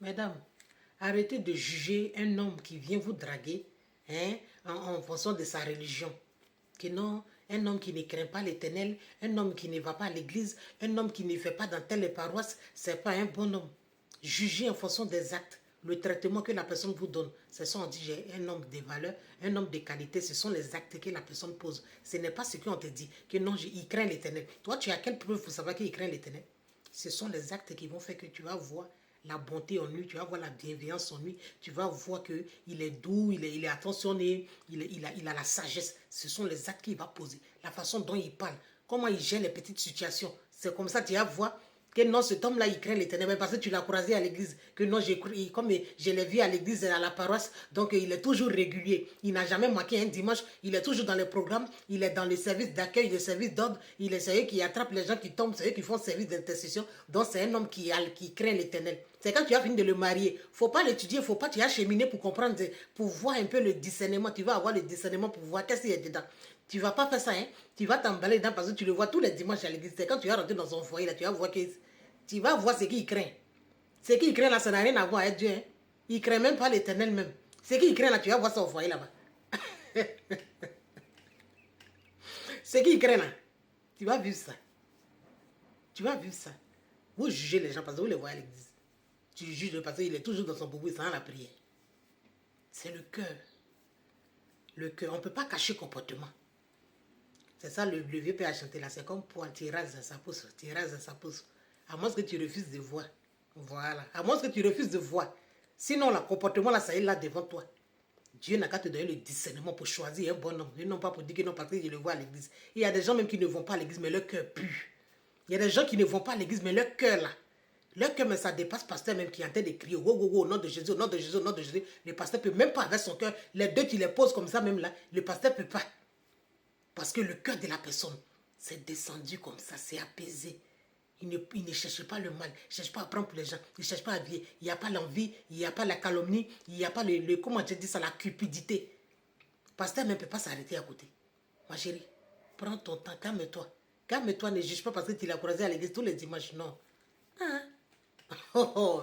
Mesdames, arrêtez de juger un homme qui vient vous draguer en fonction de sa religion. Que non, un homme qui ne craint pas l'Éternel, un homme qui ne va pas à l'église, un homme qui ne fait pas dans telle paroisse, ce n'est pas un bon homme. Jugez en fonction des actes. Le traitement que la personne vous donne, ce sont, on dit, j'ai un homme de valeur, un homme de qualité, ce sont les actes que la personne pose. Ce n'est pas ce qu'on te dit, que non, il craint l'Éternel. Toi, tu as quelle preuve pour savoir qu'il craint l'Éternel? Ce sont les actes qui vont faire que tu vas voir la bonté en lui, tu vas voir la bienveillance en lui, tu vas voir qu'il est doux, il est attentionné, il a la sagesse. Ce sont les actes qu'il va poser, la façon dont il parle, comment il gère les petites situations. C'est comme ça que tu vas voir que non, cet homme-là, il craint l'Éternel, parce que tu l'as croisé à l'église, que non, comme je l'ai vu à l'église, à la paroisse, donc il est toujours régulier, il n'a jamais manqué un dimanche, il est toujours dans les programmes, il est dans les services d'accueil, les services d'ordre, il est celui qui attrape les gens qui tombent, celui qui font service d'intercession, donc c'est un homme qui craint l'Éternel. C'est quand tu as fini de le marier, il ne faut pas l'étudier, il ne faut pas, tu as cheminé pour comprendre, pour voir un peu le discernement, tu vas avoir le discernement pour voir qu'est-ce qu'il y a dedans. Tu ne vas pas faire ça, hein. Tu vas t'emballer dedans parce que tu le vois tous les dimanches à l'église. C'est quand tu vas rentrer dans son foyer, là, tu vas voir ce qu'il craint. Ce qu'il craint là, ça n'a rien à voir avec Dieu. Hein. Il ne craint même pas l'Éternel même. Ce qu'il craint là, tu vas voir son foyer là-bas. Ce qu'il craint là, tu vas vivre ça. Tu vas vivre ça. Vous jugez les gens parce que vous les voyez à l'église. Tu juges parce qu'il est toujours dans son boubou sans la prière. C'est le cœur. Le cœur. On ne peut pas cacher comportement. C'est ça le vieux père a chanté là. C'est comme poil, tu rases ça pousse, tu rases ça pousse. À moins que tu refuses de voir. Voilà. À moins que tu refuses de voir. Sinon, le comportement là, ça est là devant toi. Dieu n'a qu'à te donner le discernement pour choisir un bon homme. Et non pas pour dire que non, parce que je le vois à l'église. Il y a des gens même qui ne vont pas à l'église, mais leur cœur pue. Il y a des gens qui ne vont pas à l'église, mais leur cœur là. Leur cœur, mais ça dépasse pasteur même qui est en train de crier, au nom de Jésus, au nom de Jésus, au nom de Jésus. Le pasteur ne peut même pas avec son cœur. Les deux, tu les poses comme ça même là. Le pasteur ne peut pas. Parce que le cœur de la personne, c'est descendu comme ça, c'est apaisé. Il ne cherche pas le mal, il ne cherche pas à prendre pour les gens, il ne cherche pas à vivre. Il n'y a pas l'envie, il n'y a pas la calomnie, il n'y a pas comment je dis ça, la cupidité. Le pasteur ne peut pas s'arrêter à côté. Ma chérie, prends ton temps, calme-toi. Calme-toi, ne juge pas parce que tu l'as croisé à l'église tous les dimanches, non. Hein? Oh, oh.